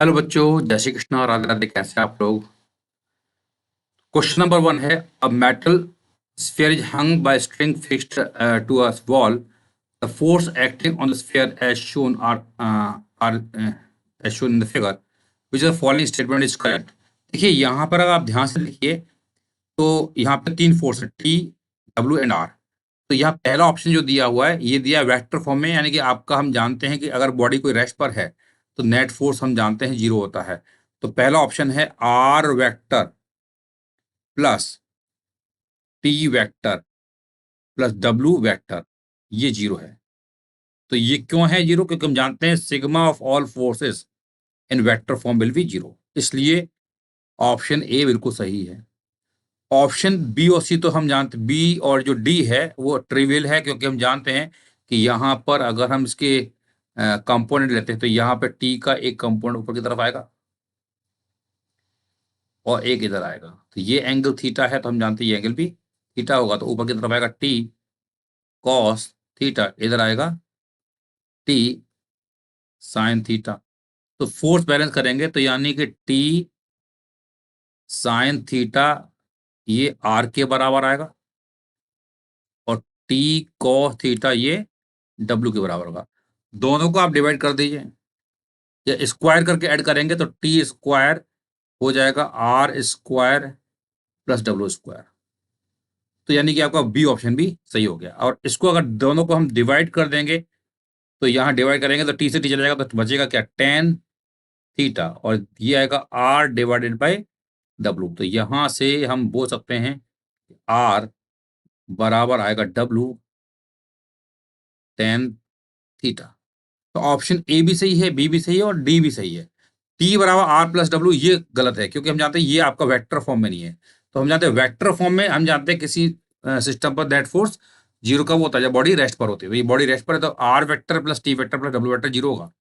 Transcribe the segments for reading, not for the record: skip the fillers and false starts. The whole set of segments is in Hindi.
हेलो बच्चों, जय श्री कृष्ण और राधे राधे। कैसे हैं आप लोग? क्वेश्चन नंबर 1 है, a metal sphere is hung by string fixed to a wall. The force acting on the sphere as shown are as shown in the figure which the following statement is correct. देखिए यहाँ पर अगर आप ध्यान से देखिए तो यहाँ पे तीन फोर्स है, टी, डब्ल्यू एंड आर। तो यहाँ पहला ऑप्शन जो दिया हुआ है ये दिया है वेक्टर फॉर्म में, यानी कि आपका हम जानते हैं कि अगर बॉडी कोई रेस्ट पर है तो नेट फोर्स हम जानते हैं जीरो होता है। तो पहला ऑप्शन है R vector plus T vector plus W vector, ये जीरो है। तो ये क्यों है जीरो? क्योंकि हम जानते हैं sigma of all forces in vector form will be zero, इसलिए ऑप्शन ए बिल्कुल सही है। ऑप्शन बी और सी तो हम जानते, बी और जो डी है वो ट्रिवियल है, क्योंकि हम जानते हैं कि यहाँ पर अगर हम इसके कंपोनेंट लेते हैं तो यहाँ पे टी का एक कंपोनेंट ऊपर की तरफ आएगा और एक इधर आएगा। तो ये एंगल थीटा है, तो हम जानते हैं ये एंगल भी थीटा होगा। तो ऊपर की तरफ आएगा टी कॉस थीटा, इधर आएगा टी साइन थीटा। तो फोर्स बैलेंस करेंगे तो यानी कि टी साइन थीटा ये आर के बराबर आएगा और टी कॉस थीटा ये डब्ल्यू के बराबर होगा। दोनों को आप डिवाइड कर दीजिए या स्क्वायर करके ऐड करेंगे तो टी स्क्वायर हो जाएगा R square plus W square. तो यानी कि आपका बी ऑप्शन भी सही हो गया। और इसको अगर दोनों को हम डिवाइड कर देंगे तो यहाँ डिवाइड करेंगे तो टी से टी चला जाएगा तो बचेगा क्या, टेन थीटा, और ये आएगा आर डिवाइडेड बाय डब्ल्यू। तो यहां से हम बोल सकते हैं आर बराबर आएगा डब्ल्यू टेन थीटा। तो ऑप्शन ए भी सही है, बी भी सही है और डी भी सही है। टी बराबर आर प्लस डब्ल्यू ये गलत है, क्योंकि हम जानते हैं ये आपका वेक्टर फॉर्म में नहीं है। तो हम जानते हैं वेक्टर फॉर्म में हम जानते हैं किसी सिस्टम पर दैट फोर्स जीरो कब होता है, जब बॉडी रेस्ट पर होती है। तो ये बॉडी रेस्ट पर है तो R vector plus T vector plus W vector zero होगा।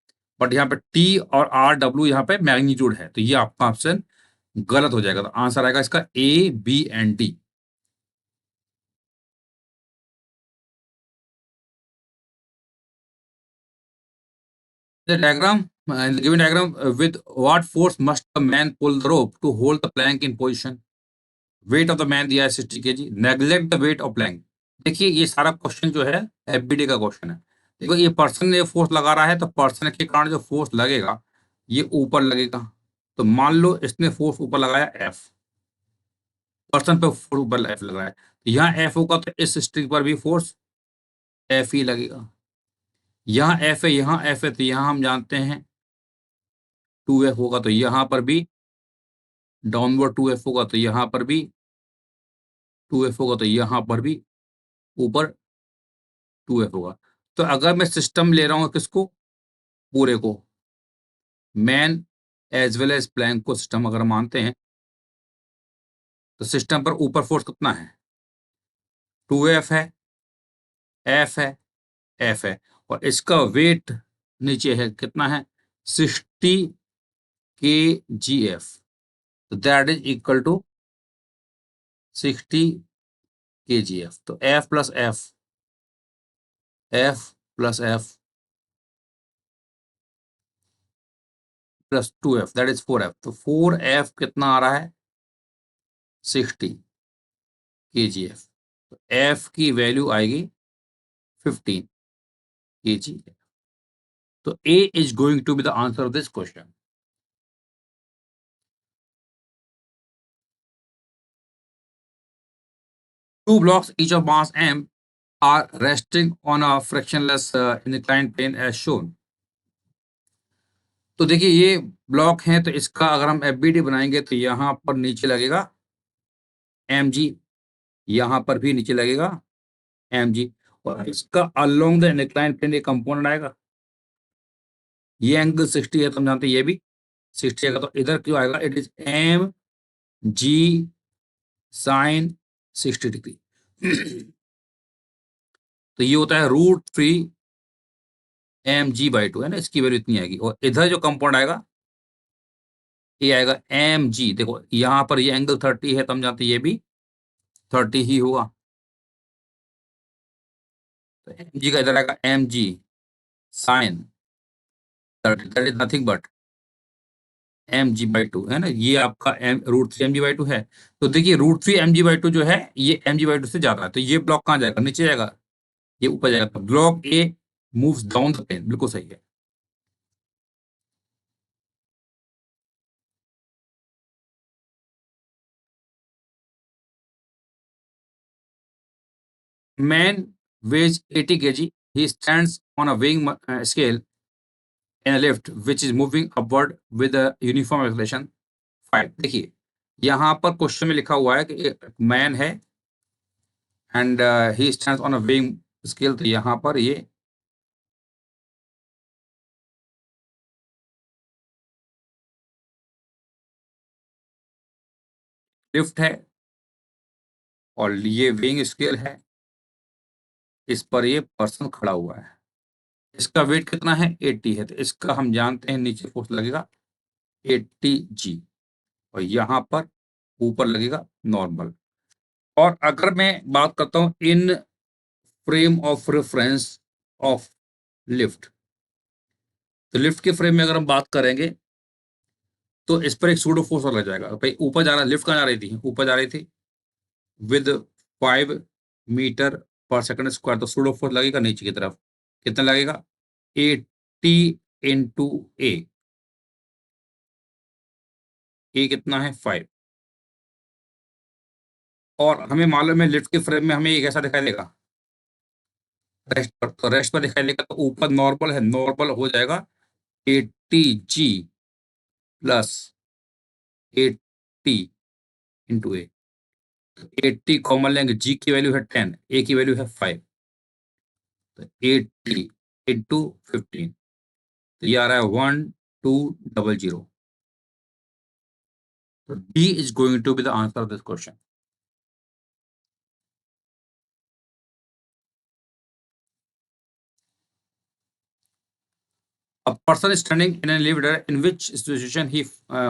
बट यहाँ पे टी और आर डब्ल्यू यहाँ पे मैग्नीट्यूड है, तो ये आपका ऑप्शन गलत हो जाएगा। तो आंसर आएगा इसका A B and D. The diagram, in the given diagram, with what force must the man pull the rope to hold the plank in position? Weight of the man दिया है 60 kg. Neglect the weight of plank. देखिए ये सारा क्वेश्चन जो है एफबीडी का क्वेश्चन है। देखो ये पर्सन ने फोर्स लगा रहा है तो पर्सन के कारण जो फोर्स लगेगा ये ऊपर लगेगा। तो मान लो इसने फोर्स ऊपर लगाया एफ, पर्सन पे फोर्स ऊपर एफ लग रहा है, तो यहाँ एफ होगा तो इस स्ट्रिंग पर भी फोर्स एफ ही लगेगा। यहाँ एफ है, यहाँ एफ है, तो यहाँ हम जानते हैं टू एफ होगा, तो यहाँ पर भी डाउनवर्ड टू एफ होगा, तो यहाँ पर भी टू एफ होगा, तो यहाँ पर भी ऊपर टू एफ होगा। तो अगर मैं सिस्टम ले रहा हूँ किसको, पूरे को, man as well as plank को सिस्टम अगर मानते हैं तो सिस्टम पर ऊपर फोर्स कितना है, टू एफ है, एफ है, और इसका वेट नीचे है कितना है, 60 के जी एफ। तो that is equal to 60 K G F. तो F plus F, F plus F plus two F that is four F. तो फोर एफ कितना आ रहा है, 60 के जी एफ। तो एफ की वैल्यू आएगी 15 के जी। तो A is going to be the answer of this question. Two blocks each of mass m are resting on a frictionless inclined plane as shown. तो देखिए ये ब्लॉक हैं, तो इसका अगर हम एफबीडी बनाएंगे तो यहाँ पर नीचे लगेगा एम जी, यहाँ पर भी नीचे लगेगा एम जी, और इसका अलोंग द इंक्लाइन प्लेन एक कंपोनेंट आएगा। ये एंगल 60 है तो हम जानते हैं ये भी 60 आएगा, तो इधर क्यों आएगा, it is M G sine 60 degree. तो ये होता है √3 एम जी बाई टू, है ना, इसकी वैल्यू इतनी आएगी। और इधर जो कंपाउंड आएगा ये आएगा एम जी। देखो यहाँ पर ये एंगल 30 है तो हम जानते हैं ये भी 30 ही होगा। तो एम जी का इधर आएगा M G sine 30, that is nothing but mg/2 है ना, ये आपका √3 mg/2 है। तो देखिए √3 mg/2 जो है ये mg/2 से ज्यादा है, तो ये ब्लॉक कहाँ जाएगा, नीचे जाएगा, ये ऊपर जाएगा। तो block A moves down the plane, बिल्कुल सही है। Man weighs 80 kg. He stands on a weighing scale in a lift which is moving upward with a uniform acceleration 5। देखिए यहाँ पर क्वेश्चन में लिखा हुआ है कि मैन है and he stands on a weighing scale, तो यहाँ पर ये लिफ्ट है और ये weighing स्केल है, इस पर ये पर्सन खड़ा हुआ है। इसका वेट कितना है, 80 है, तो इसका हम जानते हैं नीचे फोर्स लगेगा 80 g, और यहाँ पर ऊपर लगेगा नॉर्मल। और अगर मैं बात करता हूं इन frame of reference of lift, तो लिफ्ट के फ्रेम में अगर हम बात करेंगे तो इस पर एक सूडो फोर्स लग जाएगा। भाई ऊपर जा रहा, लिफ्ट कहाँ जा रही थी, ऊपर जा रही थी विद 5 मीटर पर सेकंड स्क्वायर, तो सूडो फोर्स लगेगा नीचे की तरफ, कितना लगेगा, 80 × ए कितना है 5। और हमें मालूम है लिफ्ट के फ्रेम में हमें ये कैसा दिखाई देगा, रेस्ट पर, तो रेस्ट पर दिखाई देगा, तो ऊपर नॉर्मल है, नॉर्मल हो जाएगा 80 g प्लस 80 × ए। 80 कॉमन लेंगे, जी की वैल्यू है 10, ए की वैल्यू है 5, तो 80 × 15, तो ये आ रहा है 1200। तो D is going to be the answer of this question. A person is standing in an elevator in which situation he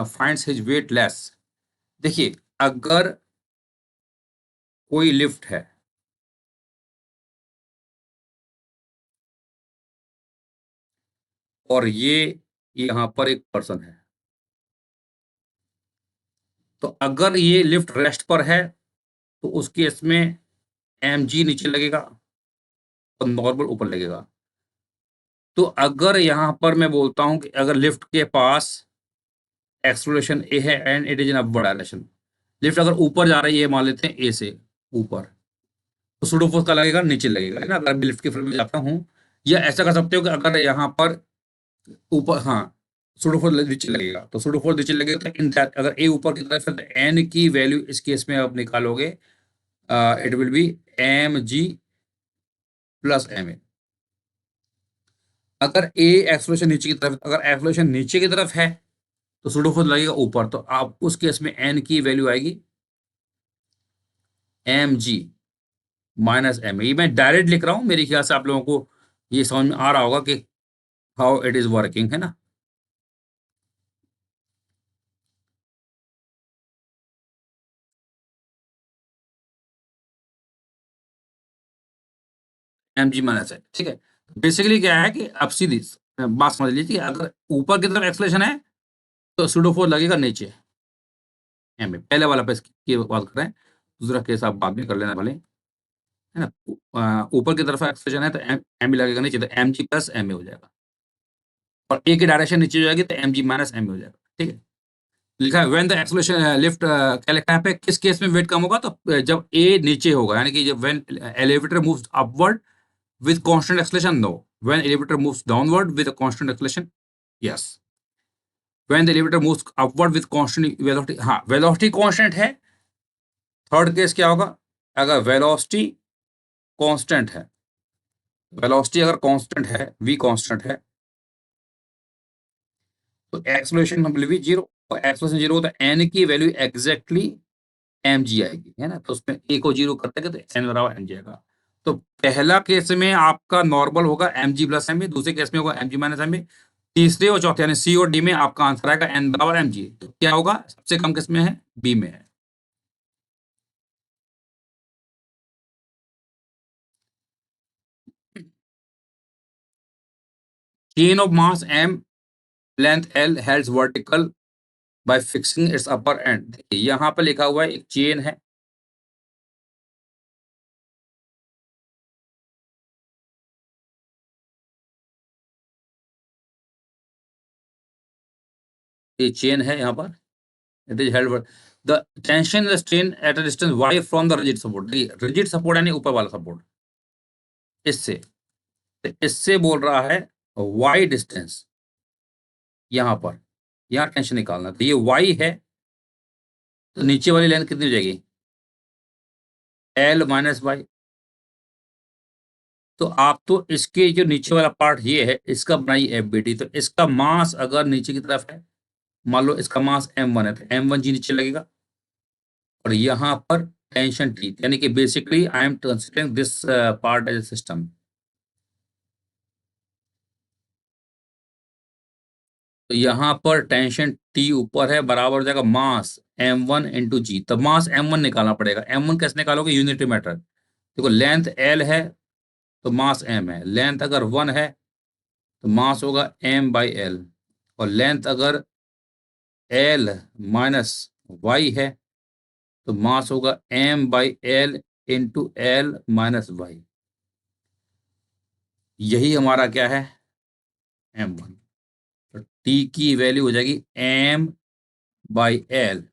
finds his weight less। देखिए अगर कोई लिफ्ट है और ये यहाँ पर एक पर्सन है, तो अगर ये लिफ्ट रेस्ट पर है तो उस केस में mg नीचे लगेगा और नॉर्मल ऊपर लगेगा। तो अगर यहाँ पर मैं बोलता हूँ कि अगर लिफ्ट के पास एक्सेलरेशन ए है and it is in upward direction, lift अगर ऊपर जा रही है, मान लेते हैं ए से ऊपर, तो सूडो फोर्स का लगेगा, नीचे लगेगा, है ना। अगर मैं लिफ्ट के फ्रेम में जाता हूँ, या ऐसा कर सकते हो कि अगर यहाँ पर ऊपर, हाँ, सूडो फोर्स नीचे लगेगा, तो सूडो फोर्स नीचे लगेगा, तो इन दैट अगर ए ऊपर की तरफ है तो एन की वैल्यू इस केस में आप निकालोगे, it will B mg plus ma। अगर ए एक्सप्रेशन नीचे की तरफ, अगर एक्सप्रेशन नीचे की तरफ है तो सूडो फोर्स लगेगा ऊपर, तो आप उस केस में एन की वैल्यू आएगी mg माइनस एम। ये मैं डायरेक्ट लिख रहा हूं, मेरे ख्याल से आप लोगों को ये समझ में आ रहा होगा कि हाउ इट इज वर्किंग, है ना। mg माइनस है, ठीक है। बेसिकली क्या है कि आप सीधी बात समझ लीजिए, अगर ऊपर की तरफ एक्सलेशन है तो सूडो फोर्स लगेगा नीचे एम में, पहले वाला पे की बात कर रहे हैं, दूसरा केस आप बाद में कर लेना भले, है ना। ऊपर की तरफ एक्सलेशन है तो एम भी लगेगा नीचे, तो M G plus M A हो जाएगा, और ए की डायरेक्शन नीचे हो जाएगी तो M G minus M A हो जाएगा, ठीक है। लिखा है व्हेन द एक्सेलरेशन लिफ्ट, क्या लिखा है पे, किस केस में वेट कम होगा, तो जब ए नीचे होगा, यानी कि जब when elevator moves upward with constant acceleration, no, when elevator moves downward with a constant acceleration, yes. When the elevator moves upward with constant velocity, हाँ, वेलोसिटी कांस्टेंट है। थर्ड केस क्या होगा, अगर वेलोसिटी कांस्टेंट है, वेलोसिटी अगर कांस्टेंट है, v कांस्टेंट है, तो एक्सेलरेशन विल बी जीरो, और एक्सेलरेशन जीरो तो n की वैल्यू एग्जैक्टली mg आएगी, है ना। तो उसमें a को जीरो कर देंगे तो n बराबर mg आएगा। तो पहला केस में आपका नॉर्मल होगा mg प्लस एम, दूसरे केस में होगा mg माइनस एम, तीसरे और चौथे यानी सी और डी में आपका आंसर आएगा n बराबर mg। तो क्या होगा, सबसे कम किस में है, बी में है। Chain of mass m, length l, held vertical by fixing its upper end. देखिए यहाँ पे लिखा हुआ है एक चेन है, ये चेन है यहाँ पर, it is held the tension the strain at a distance y from the rigid support. देखिए रिजिड सपोर्ट यानी ऊपर वाला सपोर्ट, इससे, तो इससे बोल रहा है y डिस्टेंस यहाँ पर, यहाँ टेंशन निकालना, तो ये y है, तो नीचे वाली लेंथ कितनी हो जाएगी, L माइनस वाई। तो आप तो इसके जो नीचे वाला पार्ट ये है, इसका बनाइए एफ बी टी, तो इसका मास अगर नीचे की तरफ है, मान लो इसका मास m1 है, तो m1 जी नीचे लगेगा, और यहाँ पर टेंशन टी, यानी कि basically I am considering this part as a system. तो यहाँ पर टेंशन टी ऊपर है, बराबर हो जाएगा मास m1 इंटू जी। तो मास m1 निकालना पड़ेगा, m1 कैसे निकालोगे, यूनिटी मेथड। देखो लेंथ l है, तो मास m है, लेंथ अगर 1 है तो मास होगा m बाई एल, और लेंथ अगर l माइनस वाई है तो मास होगा m by L into L minus Y. यही हमारा क्या है, m1। तो t की वैल्यू हो जाएगी m by L,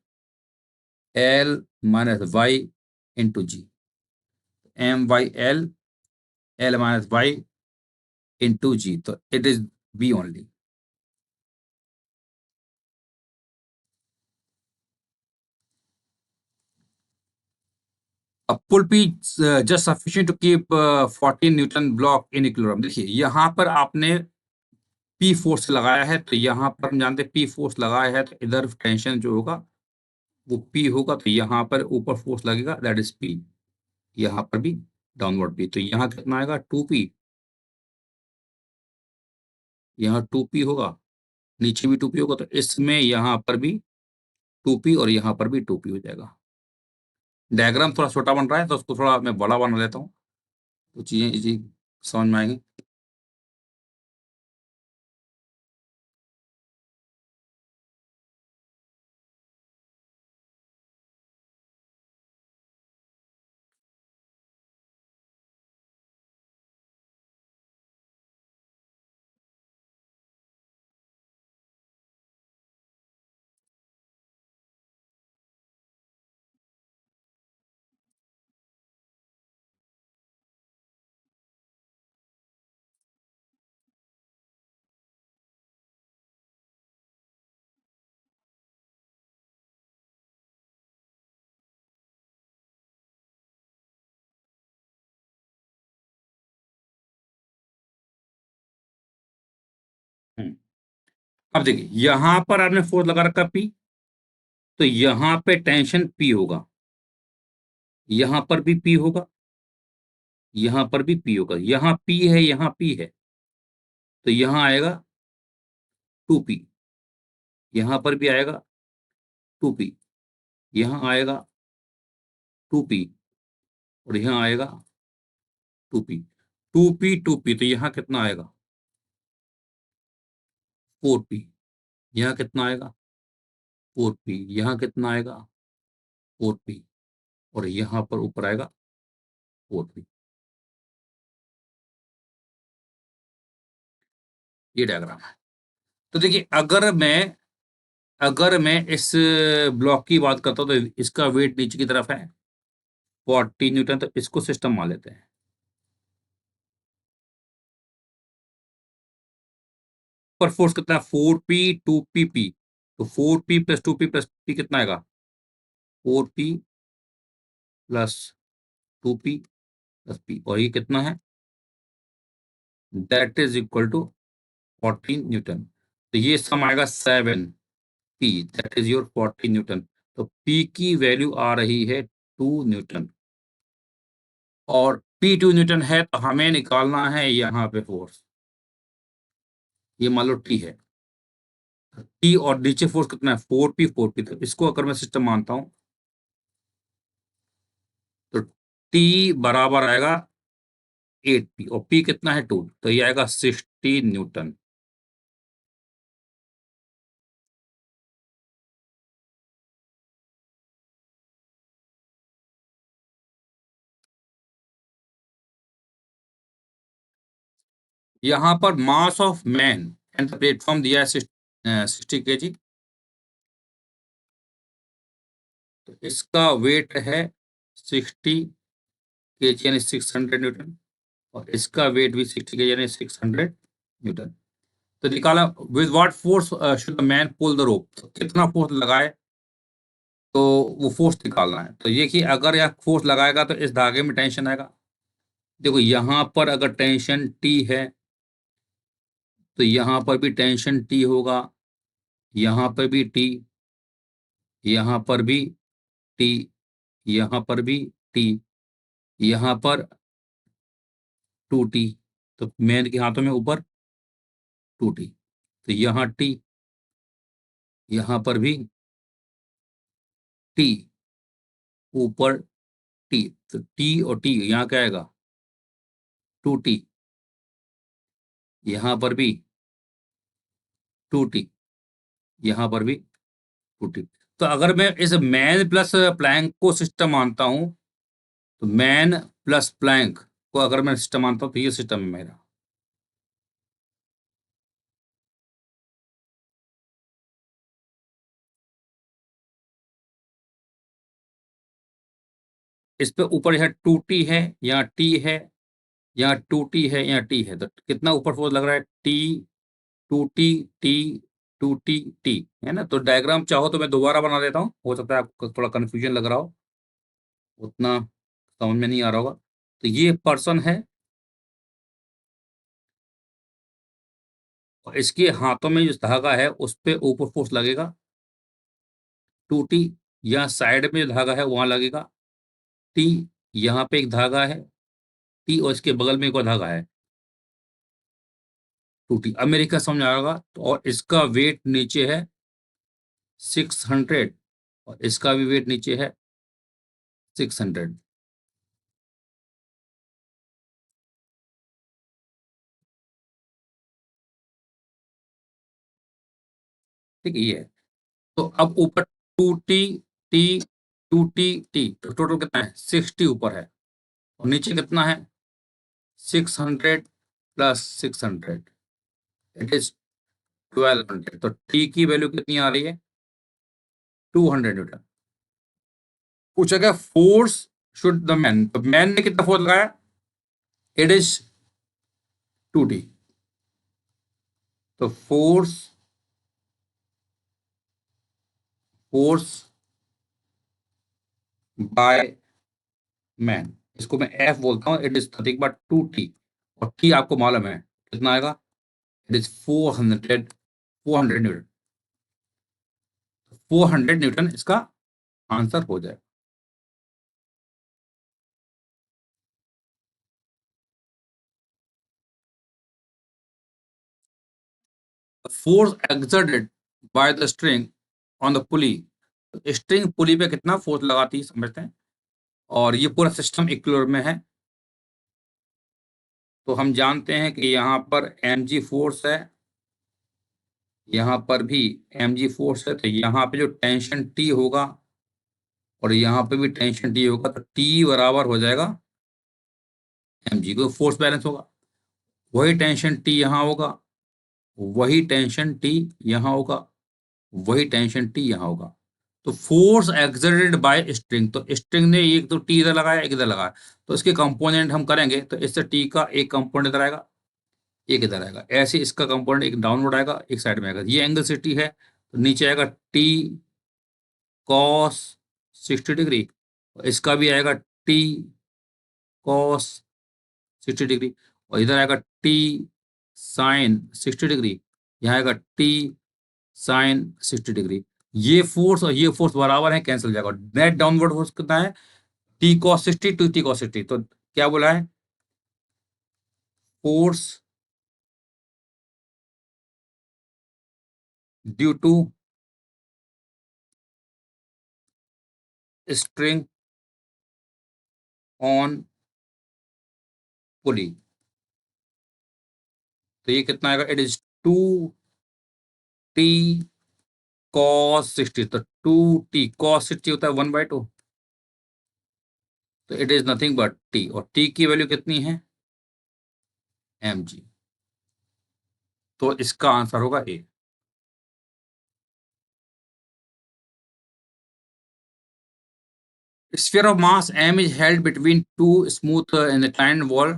L minus Y into G, m by L, L minus Y into G, तो it is B only. A pull P just sufficient to keep 14 newton block in equilibrium. देखिए यहाँ पर आपने P फोर्स लगाया है, तो यहाँ पर हम जानते हैं P फोर्स लगाया है, तो इधर टेंशन जो होगा वो P होगा, तो यहाँ पर ऊपर फोर्स लगेगा, दैट इज P। यहाँ पर भी डाउनवर्ड P, तो यहाँ कितना आएगा 2P, यहाँ 2P होगा, नीचे भी 2P होगा, तो इसमें यहाँ पर भी 2P और यहाँ पर भी 2P हो जाएगा। डायग्राम थोड़ा छोटा बन रहा है, तो उसको थोड़ा मैं बड़ा बना लेता हूँ, तो चीजें इजी समझ में आएंगी। हम्म। अब देखिए यहां पर आपने फोर्स लगा रखा P, तो यहां पे टेंशन P होगा, यहां पर भी P होगा, यहां पर भी P होगा, यहाँ P है, यहाँ P है, तो यहां आएगा 2P, यहां पर भी आएगा 2P, यहां आएगा 2P, और यहां आएगा 2P, 2P, तो यहां कितना आएगा 4P, यहां कितना आएगा 4P, यहां कितना आएगा 4P, और यहां पर ऊपर आएगा 4P। ये डायग्राम है। तो देखिए अगर मैं इस ब्लॉक की बात करता हूं, तो इसका वेट नीचे की तरफ है 40 न्यूटन, तो इसको सिस्टम मान लेते हैं। पर फोर्स कितना है 4P 2PP, तो 4P plus 2P plus P कितना आएगा 4P plus 2P plus P, और ये कितना है, that is equal to 14 newton. तो ये सम आएगा 7P, that is your 14 newton. तो P की वैल्यू आ रही है 2 न्यूटन, और P 2 न्यूटन है, तो हमें निकालना है यहाँ पे फोर्स, ये मान लो T है, T और नीचे फोर्स कितना है 4P, तो इसको अगर मैं सिस्टम मानता हूं, तो T बराबर आएगा 8P, और P कितना है 2, तो ये आएगा 16 न्यूटन। यहाँ पर mass of man and the platform दिया है 60 kg। तो इसका वेट है 60 kg यानी 600 न्यूटन, और इसका वेट भी 60 kg यानी 600 न्यूटन। तो निकाला with what force should the man pull the rope, तो कितना फोर्स लगाए, तो वो फोर्स निकालना है। तो ये कि अगर यह फोर्स लगाएगा तो इस धागे में टेंशन आएगा। देखो यहाँ पर अगर टेंशन टी है तो यहाँ पर भी टेंशन टी होगा, यहाँ पर भी टी, यहाँ पर भी टी, यहाँ पर भी टी, यहाँ पर 2T। तो मैन के हाथों में ऊपर 2T, तो यहाँ टी, यहाँ पर भी टी, ऊपर टी, तो टी और टी यहाँ क्या आएगा 2T, यहाँ पर भी 2T, यहाँ पर भी 2T। तो अगर मैं इस मैन प्लस प्लैंक को सिस्टम मानता हूं, तो मैन प्लस प्लैंक को अगर मैं सिस्टम मानता हूं तो ये सिस्टम है मेरा। इस पे ऊपर यहाँ 2T है, यहाँ टी है, यहाँ 2T है, यहाँ टी है, तो कितना ऊपर फोर्स लग रहा है T, 2T, T, 2T, T, है ना। तो डायग्राम चाहो तो मैं दोबारा बना देता हूँ, हो सकता है आपको थोड़ा कंफ्यूजन लग रहा हो, उतना समझ में नहीं आ रहा होगा। तो ये पर्सन है और इसके हाथों में जो धागा है उस पे ऊपर फोर्स लगेगा 2T, यहाँ साइड में जो धागा है वहां लगेगा टी, यहाँ पे एक धागा है टी और इसके बगल में एक और धागा है 2T। अमेरिका समझ आ होगा। तो और इसका वेट नीचे है 600 और इसका भी वेट नीचे है 600। ठीक है, ये है। तो अब ऊपर 2T, टी, 2T, टी, तो टोटल कितना है 60 ऊपर है, और नीचे कितना है 600 प्लस 600, इट इज 1200। तो टी की वैल्यू कितनी आ रही है 200 न्यूटन। पूछा गया फोर्स शुड द मैन, तो मैन ने कितना फोर्स लगाया, इट इज 2T। तो फोर्स फोर्स बाय मैन, इसको मैं एफ बोलता हूँ, it is nothing but 2T, और टी आपको मालूम है कितना आएगा, इट इज 400 न्यूटन। 400 न्यूटन इसका आंसर हो जाए। Force exerted by the string on the pulley, string pulley पे कितना फोर्स लगाती है समझते हैं, और ये पूरा सिस्टम इक्विलिब्रियम में है। तो हम जानते हैं कि यहाँ पर mg फोर्स है, यहाँ पर भी mg फोर्स है, तो यहाँ पे जो टेंशन T होगा और यहाँ पे भी टेंशन T होगा, तो T बराबर हो जाएगा mg, को फोर्स बैलेंस होगा। वही टेंशन T यहाँ होगा, वही टेंशन T यहाँ होगा, वही टेंशन T यहाँ होगा। तो फोर्स एक्सर्टेड बाय स्ट्रिंग, तो स्ट्रिंग ने एक तो T इधर लगाया एक इधर लगाया, तो इसके कंपोनेंट हम करेंगे, तो इससे T का एक कंपोनेंट इधर आएगा एक इधर आएगा, ऐसे इसका कंपोनेंट एक डाउनवर्ड आएगा एक साइड में आएगा। ये एंगल 60 है, तो नीचे आएगा T कॉस 60 डिग्री, इसका भी आएगा T कॉस 60 डिग्री, और इधर आएगा T साइन 60 डिग्री, यहाँ आएगा T साइन 60 डिग्री। ये फोर्स और ये फोर्स बराबर है, कैंसिल हो जाएगा। नेट डाउनवर्ड फोर्स कितना है T cos 60 two T cos 60। तो क्या बोला है, force due to string on pulley, तो ये कितना आएगा, इट इज 2T कॉस 60। तो 2T कॉस 60 होता है 1/2, तो it is nothing but T, और T की वैल्यू कितनी है mg। तो इसका आंसर होगा ए। Sphere of mass m is held between two smooth inclined wall.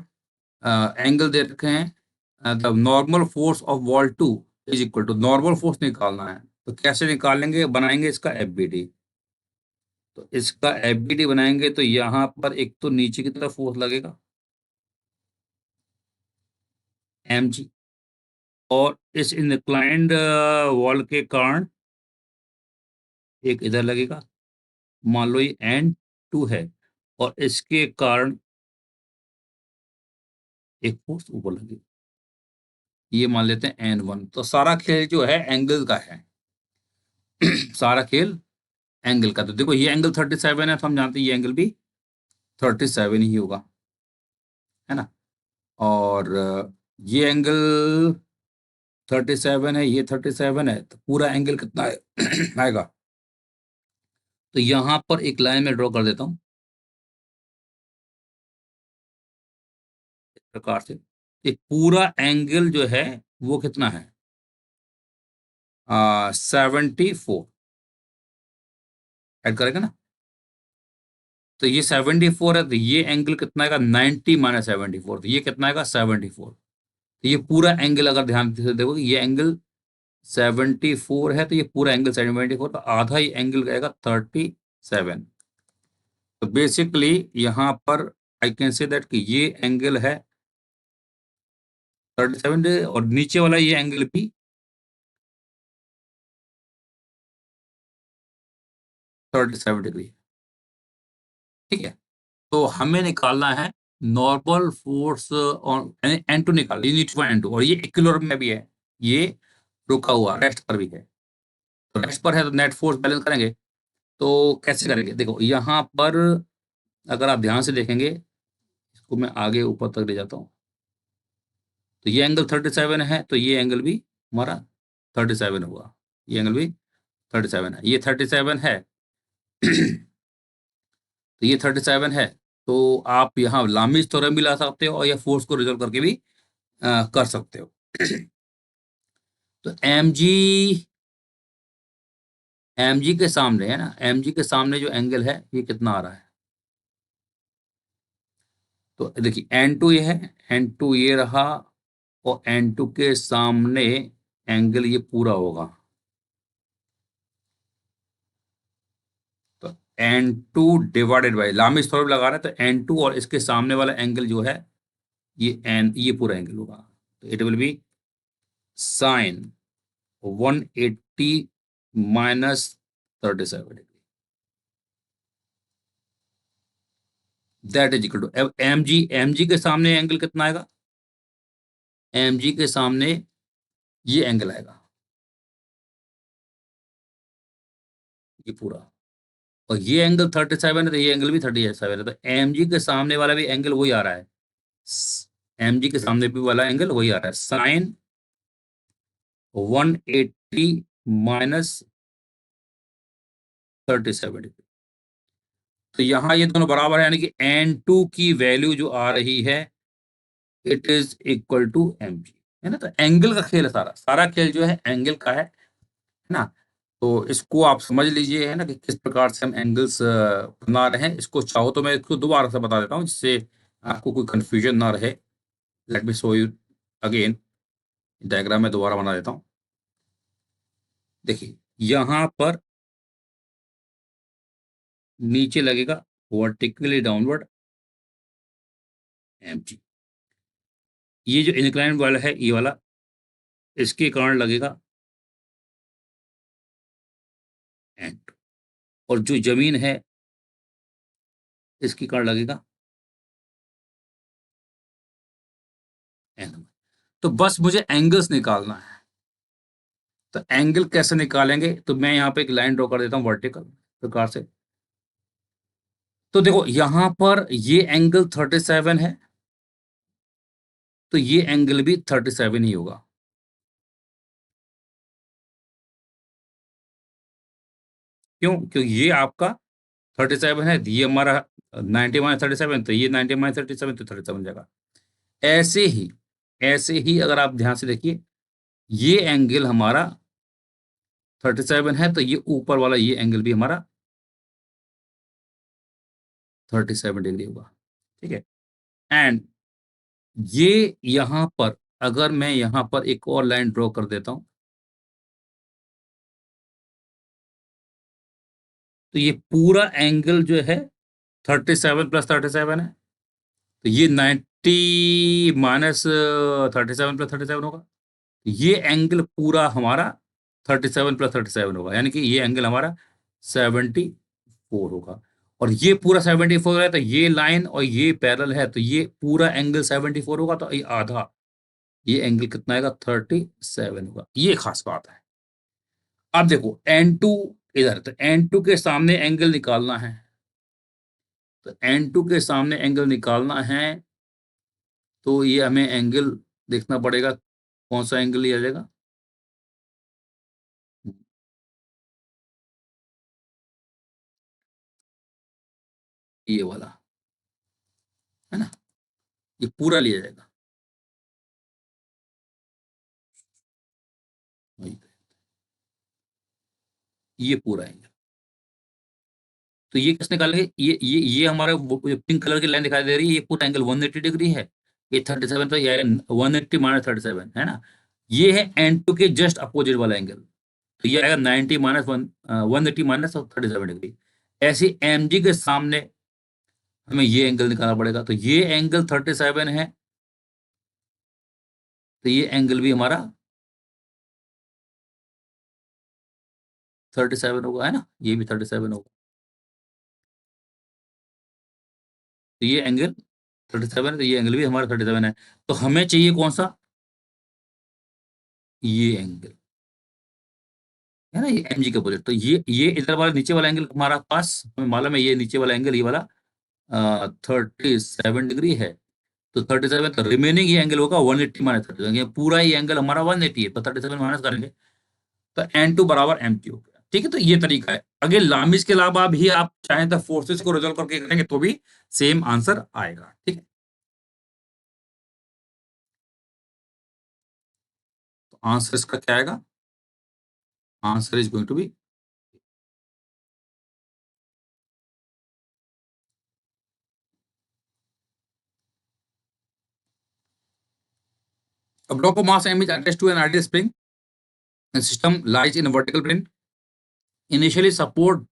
Angle दे रखे हैं। The normal force of wall two is equal to, normal force निकालना है तो कैसे निकालेंगे, बनाएंगे इसका एफबीडी। तो इसका एफबीडी बनाएंगे तो यहाँ पर एक तो नीचे की तरफ फोर्स लगेगा एम जी, और इस इंक्लाइंड वॉल के कारण एक इधर लगेगा, मान लो ये एन टू है, और इसके कारण एक फोर्स ऊपर लगेगी, ये मान लेते हैं एन वन। तो सारा खेल जो है एंगल का है। सारा खेल एंगल का। तो देखो ये एंगल 37 है, तो हम जानते हैं ये एंगल भी 37 ही होगा, है ना। और ये एंगल 37 है, ये 37 है, तो पूरा एंगल कितना है आएगा। तो यहां पर एक लाइन में ड्रॉ कर देता हूं इस प्रकार से। एक पूरा एंगल जो है वो कितना है, 74 ऐड करेगा ना। तो ये 74 है, तो ये एंगल कितना आएगा, 90 माइनस 74, तो ये कितना आएगा 74। तो ये पूरा एंगल अगर ध्यान से देखो, ये एंगल 74 है, तो ये पूरा एंगल 74, तो आधा ही एंगल आएगा 37। तो बेसिकली यहाँ पर आई कैन से दैट कि ये एंगल है 37, और नीचे वाला ये एंगल भी 37 डिग्री। ठीक है, तो हमें निकालना है normal force on N two, निकाल एन टू, और ये इक्विलिब्रियम में भी है, ये रुका हुआ रेस्ट पर भी है। तो रेस्ट पर है तो नेट फोर्स बैलेंस करेंगे। तो कैसे करेंगे, देखो यहाँ पर अगर आप ध्यान से देखेंगे, इसको मैं आगे ऊपर तक ले जाता हूँ। तो ये एंगल 37 है, तो ये एंगल भी हमारा 37 होगा, ये एंगल भी 37 है, ये 37 है। तो ये 37 है, तो आप यहाँ लामिज थ्योरम भी ला सकते हो, और या फोर्स को रिजल्व करके भी कर सकते हो। तो एम जी के सामने है ना, एम जी के सामने जो एंगल है ये कितना आ रहा है। तो देखिए एन टू ये है, एन टू ये रहा, और एन टू के सामने एंगल ये पूरा होगा। तो N two divided by Lami's theorem लगा रहे हैं, तो एन टू और इसके सामने वाला एंगल जो है ये पूरा एंगल होगा। तो it will be sine 180 minus 37 degree, that is equal to M G के सामने एंगल कितना आएगा, एम जी के सामने ये एंगल आएगा, ये पूरा, और ये एंगल 37 है, तो ये एंगल भी 37 है। तो एम जी के सामने वाला भी एंगल वही आ रहा है, एम जी के सामने भी वाला एंगल वही आ रहा है, साइन 180 माइनस 37 डिग्री। तो यहाँ ये दोनों बराबर है, यानी कि एन टू की वैल्यू जो आ रही है it is equal to M G, है ना। तो एंगल का खेल है, सारा सारा खेल जो है एंगल का है ना। तो इसको आप समझ लीजिए, है ना, कि किस प्रकार से हम एंगल्स बना रहे हैं। इसको चाहो तो मैं इसको दोबारा से बता देता हूँ, जिससे आपको कोई कंफ्यूजन ना रहे। Let me show you again, diagram में दोबारा बना देता हूँ। देखिए यहाँ पर नीचे लगेगा वर्टिकली डाउनवर्ड एम जी, ये जो इंक्लाइन वाला है ये वाला, इसके कारण लगेगा एंड, और जो जमीन है इसके कारण लगेगा एन। तो बस मुझे एंगल्स निकालना है। तो एंगल कैसे निकालेंगे, तो मैं यहाँ पे एक लाइन ड्रॉ कर देता हूँ वर्टिकल प्रकार से। तो देखो यहां पर ये एंगल 37 है, तो ये एंगल भी 37 ही होगा। क्यों, क्योंकि ये आपका 37 है, ये हमारा 90 माइनस 37, तो ये 90 माइनस 37, तो 37 जगह। ऐसे ही ऐसे ही अगर आप ध्यान से देखिए, ये एंगल हमारा 37 है, तो ये ऊपर वाला ये एंगल भी हमारा 37 डिग्री होगा। ठीक है। एंड ये यहाँ पर, अगर मैं यहाँ पर एक और लाइन ड्रॉ कर देता हूँ, तो ये पूरा एंगल जो है 37 प्लस 37 है, तो ये 90 माइनस 37 प्लस 37 होगा। ये एंगल पूरा हमारा 37 प्लस 37 होगा, यानी कि ये एंगल हमारा 74 होगा। और ये पूरा 74 है, तो ये लाइन और ये पैरेलल है, तो ये पूरा एंगल 74 होगा, तो ये आधा, ये एंगल कितना आएगा? 37 होगा। ये खास बात है। अब देखो N2 इधर, तो N2 के सामने एंगल निकालना है, तो N2 के सामने एंगल निकालना है, तो ये हमें एंगल देखना पड़ेगा, कौन सा एंगल लिया जाएगा। ये वाला, है ना, ये पूरा लिया जाएगा। वही, ये पूरा एंगल, तो ये किसने निकालेंगे? ये हमारा पिंक कलर की लाइन दिखाई दे रही है, ये पूरा एंगल 180 डिग्री है। ये 37 तो ये 180 माइनस 37 है ना। ये है N2 के जस्ट अपोजिट वाला एंगल, तो ये आएगा 90 माइनस 180 माइनस 37 डिग्री। ऐसे MG के सामने हमें ये एंगल निकालना पड़ेगा, तो ये एंगल 37 है, तो ये एंगल भी हमारा 37 होगा, है ना, ये भी 37 होगा। तो ये एंगल 37 है, तो ये एंगल भी हमारा 37 है। तो हमें चाहिए कौन सा? ये एंगल, है ना, ये MG का अपोजिट। तो ये इधर वाला नीचे वाला एंगल हमारा पास हमें मालूम है, ये नीचे वाला एंगल ये वाला 37 डिग्री है। तो 37, तो रिमेनिंग ये एंगल होगा 180 माइनस 37, पूरा ही एंगल हमारा 180 है, तो 37 माइनस करेंगे, तो N2 बराबर MQ हो गया। ठीक है, तो ये तरीका है। अगर लामिज के अलावा भी आप चाहें तो फोर्सेस को रिजॉल्व करके करेंगे तो भी सेम आंसर आएगा। ठीक है, तो आंसर इसका क्या आएगा? Answer is going to be, a block of mass m is attached to an ideal spring and system lies in a vertical plane. Initially support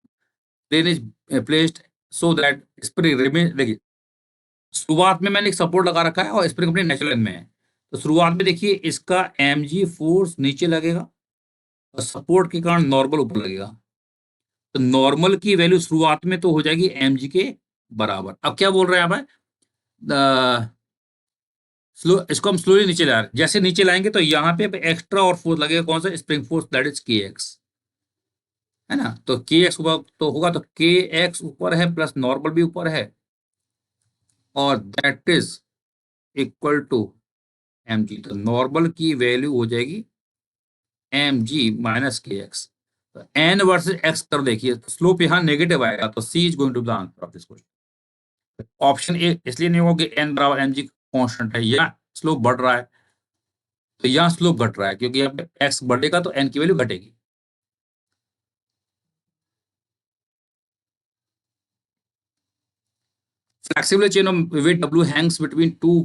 plane is placed so that spring remains, देखिए शुरुआत में मैंने एक सपोर्ट लगा रखा है और स्प्रिंग अपने नेचुरल में है। तो शुरुआत में देखिए इसका MG फोर्स नीचे लगेगा और सपोर्ट के कारण नॉर्मल ऊपर लगेगा। तो नॉर्मल की वैल्यू शुरुआत में तो हो जाएगी MG के बराबर। अब क्या बोल रहे हैं आप? स्लो, इसको हम स्लोली नीचे ला रहे हैं। जैसे नीचे लाएंगे तो यहाँ पे एक्स्ट्रा और फोर्स लगेगा, कौन सा? Spring force, that is KX, है ना। तो KX तो होगा, तो KX ऊपर है प्लस नॉर्मल भी ऊपर है, और that is equal to MG। तो नॉर्मल की वैल्यू हो जाएगी MG माइनस KX। तो N वर्सेस X कर देखिए, तो स्लोप यहाँ नेगेटिव आएगा, तो C is going to the answer of this question. Option A इसलिए नहीं होगा कि N बराबर MG कांस्टेंट है, या स्लोप बढ़ रहा है, तो यहाँ स्लोप घट रहा है, क्योंकि यहाँ पे X बढ़ेगा तो N की वैल्यू घटेगी। Flexible chain of weight W hangs between two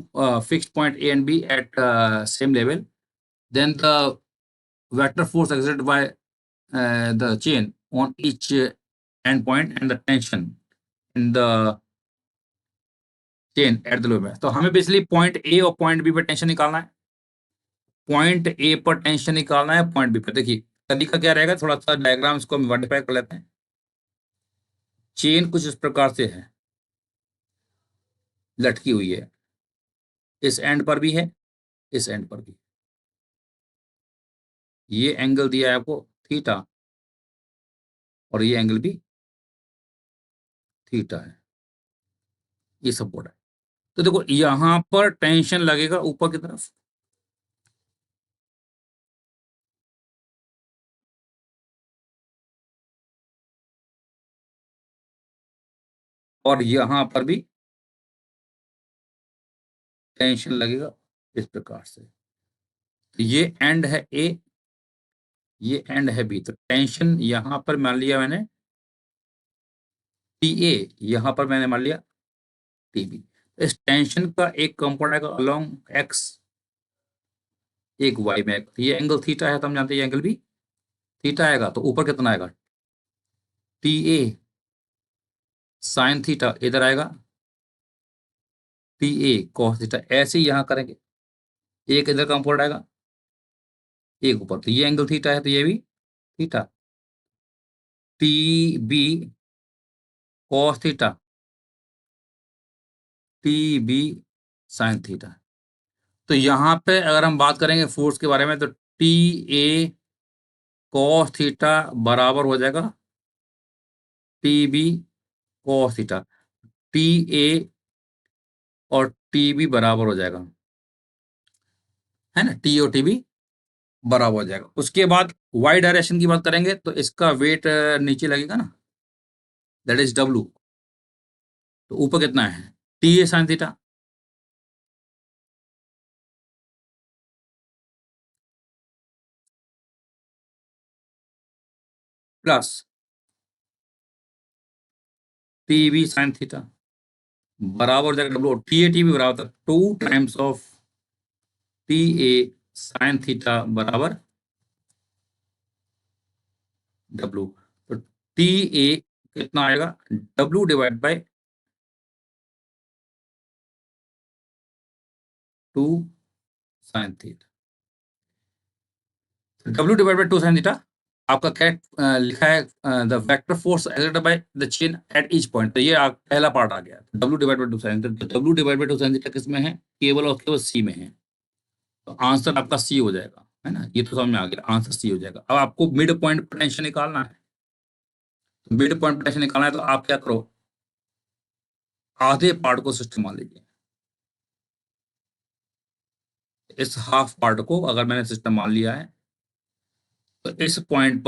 fixed point A and B at same level. Then the vector force exerted by the chain on each end point and the tension in the chain at the lower. तो हमें बेसिकली पॉइंट ए और पॉइंट बी पर टेंशन निकालना है। पॉइंट ए पर टेंशन निकालना है, पॉइंट बी पर। देखिए तरीका क्या रहेगा, थोड़ा सा डायग्राम इसको हम मॉडिफाई कर लेते हैं। चेन कुछ इस प्रकार से है, लटकी हुई है, इस एंड पर भी है, इस एंड पर भी। ये एंगल दिया है आपको थीटा, और ये एंगल भी थीटा है, ये सपोर्ट है। तो देखो यहां पर टेंशन लगेगा ऊपर की तरफ, और यहां पर भी टेंशन लगेगा इस प्रकार से। ये एंड है ए, ये एंड है बी। तो टेंशन यहां पर मान लिया मैंने टी ए, यहां पर मैंने मान लिया टी बी। इस टेंशन का एक कंपोनेंट आएगा अलोंग एक्स, एक वाई में आएगा। ये एंगल थीटा है तो हम जानते हैं ये एंगल भी थीटा आएगा। तो ऊपर कितना आएगा, टी ए साइन थीटा, इधर आएगा टी ए कॉस थीटा। ऐसे ही यहां करेंगे, एक इधर कंपोनेंट आएगा, एक ऊपर। तो ये एंगल थीटा है तो ये भी theta. T B cos theta, T B sine theta. तो यहाँ पे अगर हम बात करेंगे फोर्स के बारे में तो टी ए कॉस थीटा बराबर हो जाएगा T B cos theta. T A और टी बी बराबर हो जाएगा, है ना, टी और टी बी बराबर हो जाएगा। उसके बाद वाई डायरेक्शन की बात करेंगे तो इसका वेट नीचे लगेगा ना, दैट इज डब्लू। तो ऊपर कितना है, T A sine theta plus T B sine theta बराबर हो जाएगा W. T A T B बराबर था 2 times of T A sine theta बराबर डब्लू। तो टी ए कितना आएगा, W divide by 2 sine theta. W divide by 2 sine theta आपका क्या लिखा है, the vector force exerted by the chain at each point. तो ये पहला पार्ट आ गया, W divide by 2 sine theta. W divide by 2 sine theta किस में है, केवल और केवल सी में है। तो आंसर आपका सी हो जाएगा, है ना। ये तो समझ में आ गया, आंसर सी हो जाएगा। अब आपको मिड पॉइंट पोटेंशियल निकालना है। तो मिड पॉइंट पोटेंशियल निकालना है तो आप क्या करो, आधे पार्ट को सिस्टम मान लीजिए। इस हाफ पार्ट को अगर मैंने सिस्टम मान लिया है तो इस पॉइंट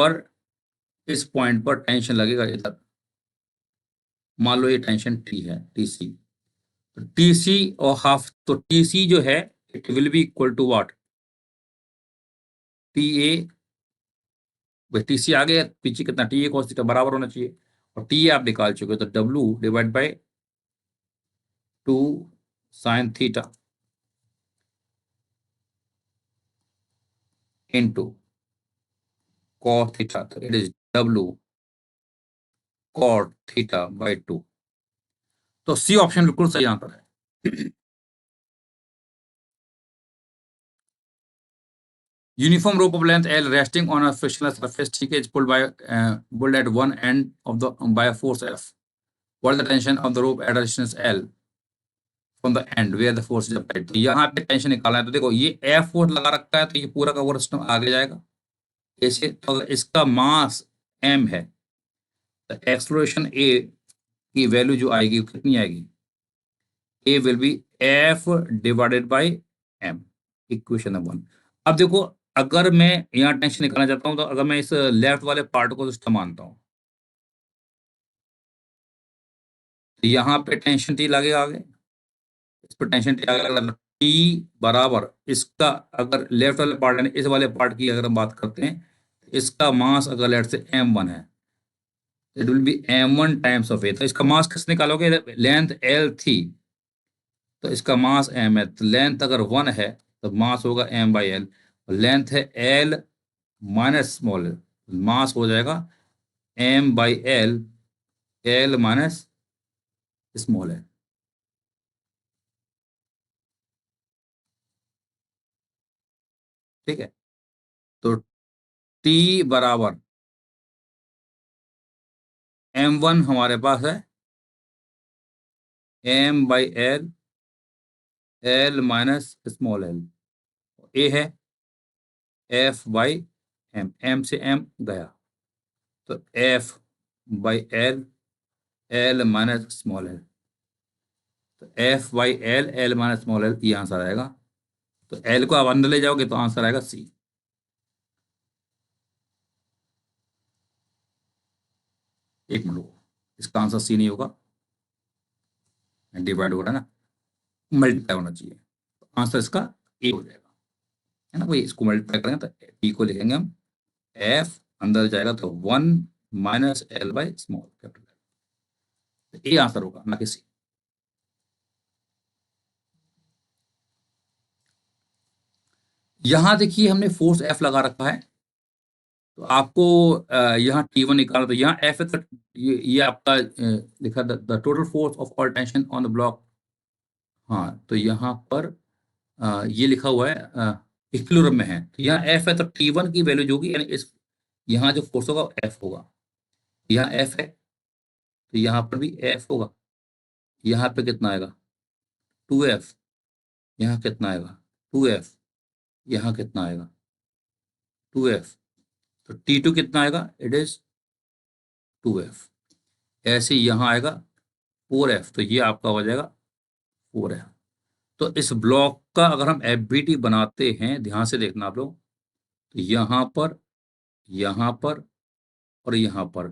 पर टेंशन लगेगा इधर। मान लो ये टेंशन टी है, टी सी। तो टी सी और हाफ, तो टी सी जो है it will be equal to what, T A. T C आगे पीछे कितना, टी ए cos थीटा बराबर होना चाहिए। और टी ए आप निकाल चुके हो, तो W divide by 2 sine theta into cos theta. तो it is W cot theta by 2। तो सी ऑप्शन बिल्कुल सही आंसर है। Uniform rope of length L resting on a frictionless surface, ठीक है, is pulled at one end of the by a force F. What is the tension of the rope at a distance L from the end where the force is applied? तो यहाँ पे टेंशन निकालना है। तो देखो ये F फोर्स लगा रखा है तो ये पूरा का पूरा सिस्टम आगे जाएगा ऐसे। तो अगर इसका मास m है तो एक्सलरेशन a की वैल्यू जो आएगी वो कितनी आएगी, a will be F divided by m, equation number 1। अब देखो अगर मैं यहाँ टेंशन निकालना चाहता हूँ तो अगर मैं इस लेफ्ट वाले पार्ट को सिस्टम मानता हूँ तो यहाँ पे टेंशन टी लगेगा आगे, इस पर टेंशन टी लगेगा। टी बराबर इसका, अगर लेफ्ट वाले पार्ट यानी इस वाले पार्ट की अगर हम बात करते हैं, इसका मास अगर लेट से m1 है, it will be m1 times of A. तो इसका मास किस निकालोगे, लेंथ l थी तो इसका मास m है। तो लेंथ अगर 1 है तो मास होगा m बाई एल। लेंथ है l माइनस स्मॉल एल, मास हो जाएगा m by L, L minus small L. ठीक है, तो T बराबर m1 हमारे पास है m by L, L minus small L. A है f बाई एम, एम से m गया तो f by L, L minus small L. तो F by L, L minus small L, ये आंसर आएगा। तो एल को आप अंदर ले जाओगे तो आंसर आएगा सी। एक मिनट रुको, इसका आंसर सी नहीं होगा, डिवाइड हो रहा है ना, मल्टीप्लाई होना चाहिए। तो आंसर इसका ए हो जाएगा, है ना, वही इसको मल्टीप्लाई करेंगे तो टी को लिखेंगे हम एफ, अंदर जाएगा तो 1 minus L by small capital. ये आंसर होगा, ना कि सी। यहां देखिए हमने फोर्स एफ लगा रखा है, तो आपको यहाँ T1 निकालना, तो यहाँ एफ है, तो ये आपका लिखा the total force of all tension on the block. हाँ, तो यहाँ पर ये लिखा हुआ है इक्विलिब्रियम में है, तो यहाँ एफ है, तो T1 की वैल्यू जो होगी, यानी इस यहाँ जो फोर्स होगा एफ होगा। यहाँ एफ है तो यहाँ पर भी एफ होगा। यहाँ पे कितना आएगा 2F, यहाँ कितना आएगा 2F, यहाँ कितना आएगा 2F, तो T2 कितना आएगा, इट इज 2F। ऐसे ही यहाँ आएगा 4F, तो ये आपका हो जाएगा 4F। तो इस ब्लॉक का अगर हम FBT बनाते हैं, ध्यान से देखना आप लोग, तो यहाँ पर और यहाँ पर,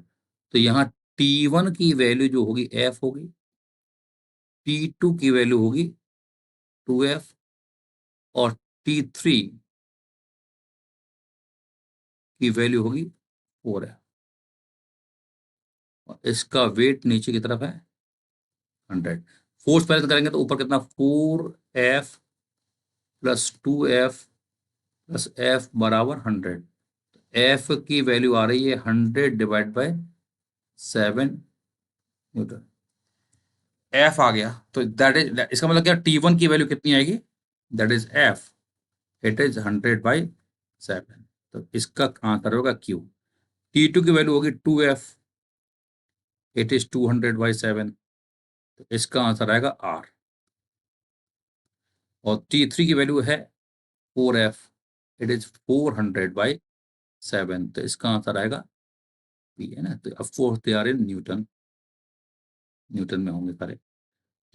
तो यहाँ T1 की वैल्यू जो होगी F होगी, T2 की वैल्यू होगी 2F, और T3 की वैल्यू होगी 4F। और इसका वेट नीचे की तरफ है 100। फोर्स पहले करेंगे तो ऊपर कितना 4F plus 2F plus F बराबर 100। F की वैल्यू आ रही है 100 डिवाइड बाय 7 न्यूटन। F आ गया, तो दैट इज, इसका मतलब क्या, T1 की वैल्यू कितनी आएगी, that is F, it is 100 by 7। तो इसका आंसर होगा Q। T2 की वैल्यू होगी 2F, इट इज 200 बाई 7, तो इसका आंसर आएगा R। और T3 की वैल्यू है 4F, इट इज 400 बाई 7, तो इसका आंसर आएगा P, है ना। तो of course they are in newton, newton में होंगे सारे।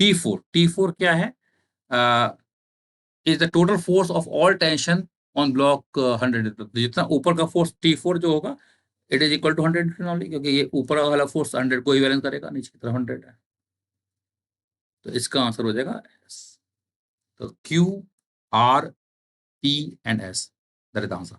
T4 क्या है, is the total force of all tension on block 100। जितना ऊपर का फोर्स T4 जो होगा, it is equal to 100 newton only, क्योंकि ये ऊपर वाला फोर्स 100 को ही बैलेंस करेगा, नीचे की तरफ 100 है। तो इसका आंसर हो जाएगा S। तो Q, R, P and S, that is the answer.